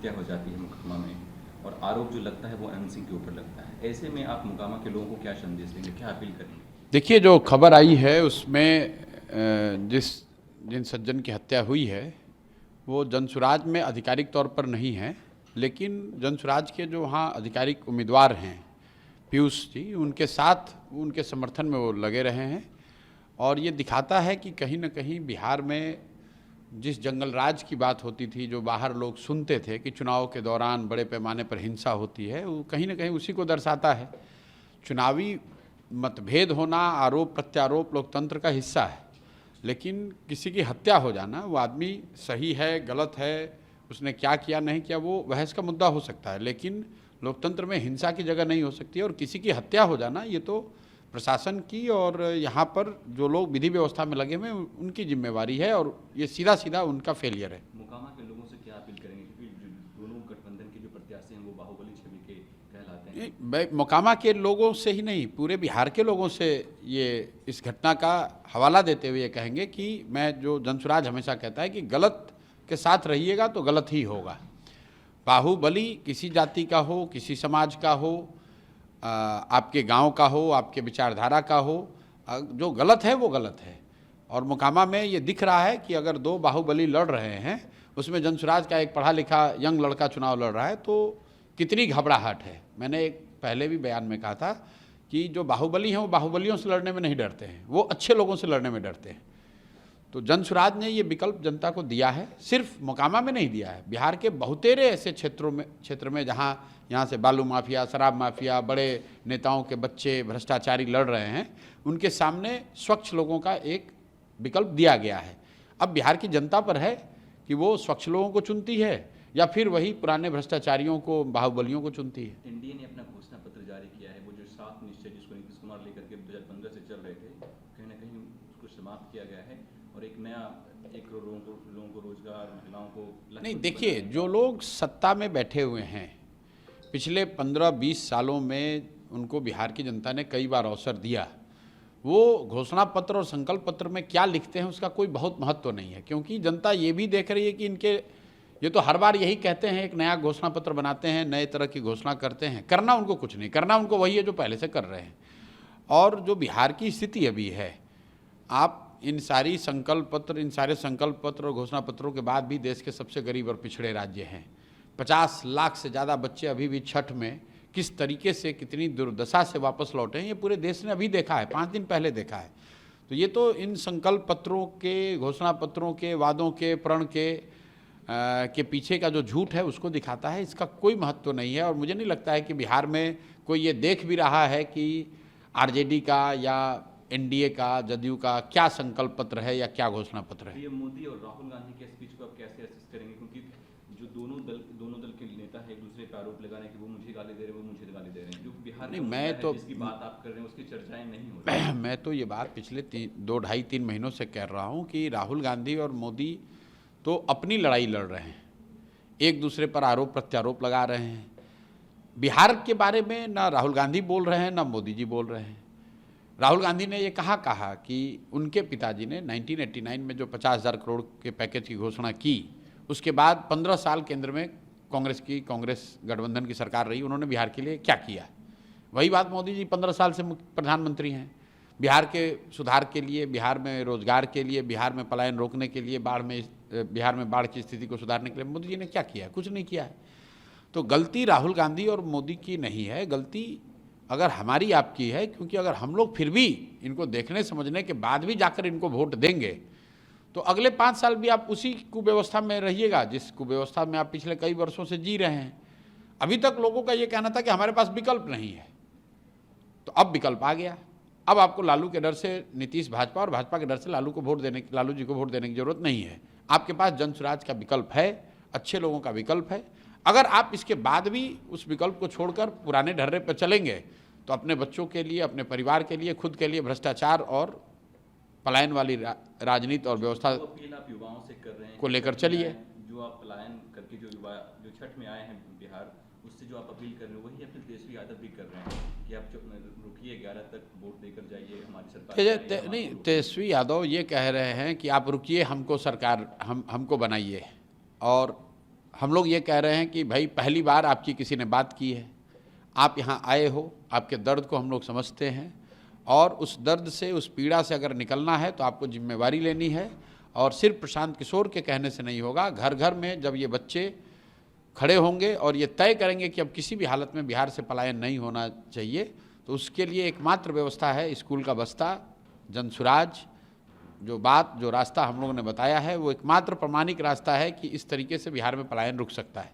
हत्या हो जाती है मुकदमा में और आरोप जो लगता है वो अनंत सिंह के ऊपर लगता है। ऐसे में आप मोकामा के लोगों को क्या संदेश देंगे, क्या अपील करेंगे? देखिए, जो खबर आई है उसमें जिन सज्जन की हत्या हुई है वो जनसुराज में आधिकारिक तौर पर नहीं है, लेकिन जनसुराज के जो वहाँ आधिकारिक उम्मीदवार हैं पीयूष जी, उनके साथ उनके समर्थन में वो लगे रहे हैं। और ये दिखाता है कि कहीं ना कहीं बिहार में जिस जंगल राज की बात होती थी, जो बाहर लोग सुनते थे कि चुनाव के दौरान बड़े पैमाने पर हिंसा होती है, वो कहीं ना कहीं उसी को दर्शाता है। चुनावी मतभेद होना, आरोप प्रत्यारोप लोकतंत्र का हिस्सा है, लेकिन किसी की हत्या हो जाना, वो आदमी सही है गलत है, उसने क्या किया नहीं किया, वो बहस का मुद्दा हो सकता है, लेकिन लोकतंत्र में हिंसा की जगह नहीं हो सकती। और किसी की हत्या हो जाना ये तो प्रशासन की और यहाँ पर जो लोग विधि व्यवस्था में लगे हुए हैं उनकी जिम्मेवारी है, और ये सीधा सीधा उनका फेलियर है। मोकामा के लोगों से क्या अपील करेंगे, क्योंकि दोनों गठबंधन के जो प्रत्याशी हैं वो बाहुबली छवि के कहलाते हैं? मोकामा के लोगों से ही नहीं, पूरे बिहार के लोगों से ये इस घटना का हवाला देते हुए ये कहेंगे कि मैं जो जनसुराज हमेशा कहता है कि गलत के साथ रहिएगा तो गलत ही होगा। बाहुबली किसी जाति का हो, किसी समाज का हो, आपके गांव का हो, आपके विचारधारा का हो, जो गलत है वो गलत है। और मोकामा में ये दिख रहा है कि अगर दो बाहुबली लड़ रहे हैं, उसमें जनसुराज का एक पढ़ा लिखा यंग लड़का चुनाव लड़ रहा है, तो कितनी घबराहट है। मैंने एक पहले भी बयान में कहा था कि जो बाहुबली हैं वो बाहुबलियों से लड़ने में नहीं डरते हैं, वो अच्छे लोगों से लड़ने में डरते हैं। तो जनसुराज ने ये विकल्प जनता को दिया है, सिर्फ मोकामा में नहीं दिया है, बिहार के बहुतेरे ऐसे क्षेत्र में जहाँ यहाँ से बालू माफिया, शराब माफिया, बड़े नेताओं के बच्चे भ्रष्टाचारी लड़ रहे हैं, उनके सामने स्वच्छ लोगों का एक विकल्प दिया गया है। अब बिहार की जनता पर है कि वो स्वच्छ लोगों को चुनती है या फिर वही पुराने भ्रष्टाचारियों को, बाहुबलियों को चुनती है। एनडीए ने अपना घोषणा पत्र जारी किया है, वो जो 7 निश्चय जिसको नीतीश कुमार लेकर के 2015 से चल रहे थे, कहीं ना कहीं उसको समाप्त किया गया है और एक नया 1 करोड़ लोगों को रोजगार, महिलाओं को नहीं, देखिए, जो लोग सत्ता में बैठे हुए हैं पिछले 15-20 सालों में, उनको बिहार की जनता ने कई बार अवसर दिया। वो घोषणा पत्र और संकल्प पत्र में क्या लिखते हैं उसका कोई बहुत महत्व तो नहीं है, क्योंकि जनता ये भी देख रही है कि इनके ये तो हर बार यही कहते हैं, एक नया घोषणा पत्र बनाते हैं, नए तरह की घोषणा करते हैं, करना उनको कुछ नहीं, करना उनको वही है जो पहले से कर रहे हैं। और जो बिहार की स्थिति अभी है, आप इन सारे संकल्प पत्र और घोषणा पत्रों के बाद भी देश के सबसे गरीब और पिछड़े राज्य हैं। 50 लाख से ज़्यादा बच्चे अभी भी छठ में किस तरीके से, कितनी दुर्दशा से वापस लौटे हैं, ये पूरे देश ने अभी देखा है, 5 दिन पहले देखा है। तो ये तो इन संकल्प पत्रों के, घोषणा पत्रों के, वादों के, प्रण के पीछे का जो झूठ है उसको दिखाता है। इसका कोई महत्व नहीं है और मुझे नहीं लगता है कि बिहार में कोई ये देख भी रहा है कि आरजेडी का या एनडीए का, जदयू का क्या संकल्प पत्र है या क्या घोषणा पत्र है। ये मोदी और राहुल गांधी के स्पीच को आप कैसे असेस करेंगे, क्योंकि जो दोनों दल के नेता है एक दूसरे पर आरोप लगा रहे हैं कि वो मुझे गाली दे रहे हैं, वो मुझे गाली दे रहे हैं, जो बिहार नहीं, मैं तो जिसकी बात आप कर रहे हैं उसकी चर्चाएं नहीं हो रही। मैं तो ये बात पिछले 2-2.5-3 महीनों से कह रहा हूँ कि राहुल गांधी और मोदी तो अपनी लड़ाई लड़ रहे हैं, एक दूसरे पर आरोप प्रत्यारोप लगा रहे हैं। बिहार के बारे में ना राहुल गांधी बोल रहे हैं ना मोदी जी बोल रहे हैं। राहुल गांधी ने ये कहा कि उनके पिताजी ने 1989 में जो 50,000 करोड़ के पैकेज की घोषणा की, उसके बाद 15 साल केंद्र में कांग्रेस गठबंधन की सरकार रही, उन्होंने बिहार के लिए क्या किया। वही बात मोदी जी 15 साल से प्रधानमंत्री हैं। बिहार के सुधार के लिए, बिहार में रोजगार के लिए, बिहार में पलायन रोकने के लिए, बिहार में बाढ़ की स्थिति को सुधारने के लिए मोदी जी ने क्या किया है? कुछ नहीं किया है। तो गलती राहुल गांधी और मोदी की नहीं है, गलती अगर हमारी आपकी है, क्योंकि अगर हम लोग फिर भी इनको देखने समझने के बाद भी जाकर इनको वोट देंगे तो अगले 5 साल भी आप उसी कुव्यवस्था में रहिएगा जिस कुव्यवस्था में आप पिछले कई वर्षों से जी रहे हैं। अभी तक लोगों का ये कहना था कि हमारे पास विकल्प नहीं है, तो अब विकल्प आ गया। अब आपको लालू के डर से नीतीश भाजपा और भाजपा के डर से लालू जी को वोट देने की जरूरत नहीं है। आपके पास जनसुराज का विकल्प है, अच्छे लोगों का विकल्प है। अगर आप इसके बाद भी उस विकल्प को छोड़कर पुराने ढर्रे पर चलेंगे तो अपने बच्चों के लिए, अपने परिवार के लिए, खुद के लिए भ्रष्टाचार और पलायन वाली राजनीति और व्यवस्था आप युवाओं से कर रहे हैं को लेकर चलिए। जो आप पलायन करके जो युवा जो छठ में आए हैं बिहार, उससे जो आप अपील कर रहे हैं वही अपने तेजस्वी यादव भी कर रहे हैं कि आप रुकिए, 11 तक वोट देकर जाइए, हमारी सरकार नहीं, तेजस्वी यादव ये कह रहे हैं कि आप रुकिए, हमको सरकार हमको बनाइए और हम लोग ये कह रहे हैं कि भाई पहली बार आपकी किसी ने बात की है, आप यहाँ आए हो, आपके दर्द को हम लोग समझते हैं और उस दर्द से, उस पीड़ा से अगर निकलना है तो आपको जिम्मेवारी लेनी है और सिर्फ प्रशांत किशोर के कहने से नहीं होगा। घर घर में जब ये बच्चे खड़े होंगे और ये तय करेंगे कि अब किसी भी हालत में बिहार से पलायन नहीं होना चाहिए, तो उसके लिए एकमात्र व्यवस्था है स्कूल का बस्ता, जनसुराज। जो रास्ता हम लोगों ने बताया है वो एकमात्र प्रमाणिक रास्ता है कि इस तरीके से बिहार में पलायन रुक सकता है।